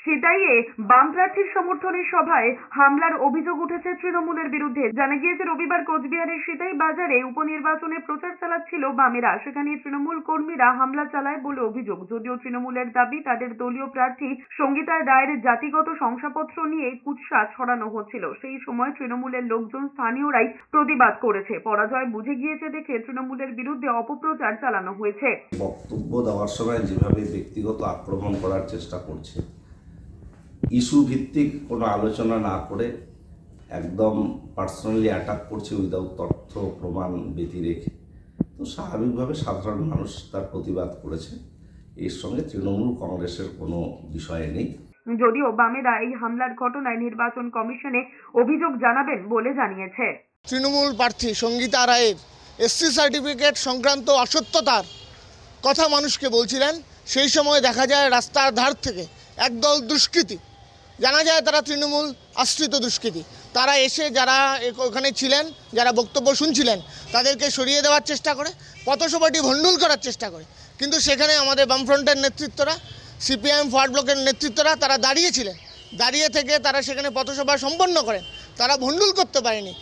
সেটাইয়ে বাম প্রার্থীর সমর্থনের সভায় হামলার অভিযোগ উঠেছে তৃণমূলের বিরুদ্ধে। জানা গিয়েছে রবিবার কোচবিহারের সিতাই বাজারে উপনির্বাচনে প্রচার চালাচ্ছিল বামেরা, সেখানে তৃণমূল কর্মীরা হামলা চালায় বলে অভিযোগ। যদিও তৃণমূলের দাবি তাদের দলীয় প্রার্থী সঙ্গীতা রায়ের জাতিগত শংসাপত্র নিয়ে কুৎসা ছড়ানো হচ্ছিল। সেই সময় তৃণমূলের লোকজন স্থানীয়রাই প্রতিবাদ করেছে। পরাজয় বুঝে গিয়েছে দেখে তৃণমূলের বিরুদ্ধে অপপ্রচার চালানো হয়েছে। বক্তব্য দেওয়ার সময় যেভাবে ব্যক্তিগত আক্রমণ করার চেষ্টা করছে, ইস্যু ভিত্তিক কোনো আলোচনা না করে একদম পার্সোনালি অ্যাটাক করছে উইদাউট তথ্য প্রমাণ ব্যতি রেখে, তো স্বাভাবিকভাবে সাধারণ মানুষ তার প্রতিবাদ করেছে। এর সঙ্গে তৃণমূল কংগ্রেসের কোনো বিষয় নেই। যদিও বামেরা এই হামলার ঘটনায় নির্বাচন কমিশনে অভিযোগ জানাবেন বলে জানিয়েছে। তৃণমূল প্রার্থী সঙ্গীতা রায়ের এসসি সার্টিফিকেট সংক্রান্ত অসত্যতার কথা মানুষকে বলছিলেন। সেই সময় দেখা যায় রাস্তার ধার থেকে একদল দুষ্কৃতী, জানা যায় তারা তৃণমূল আশ্রিত দুষ্কৃতী, তারা এসে যারা ওখানে ছিলেন, যারা বক্তব্য শুনছিলেন, তাদেরকে সরিয়ে দেওয়ার চেষ্টা করে, পথসভাটি ভণ্ডুল করার চেষ্টা করে। কিন্তু সেখানে আমাদের বামফ্রন্টের নেতৃত্বরা, সিপিআইএম ফরওয়ার্ড ব্লকের নেতৃত্বরা তারা দাঁড়িয়েছিলেন, দাঁড়িয়ে থেকে তারা সেখানে পথসভা সম্পন্ন করেন, তারা ভণ্ডুল করতে পারেনি।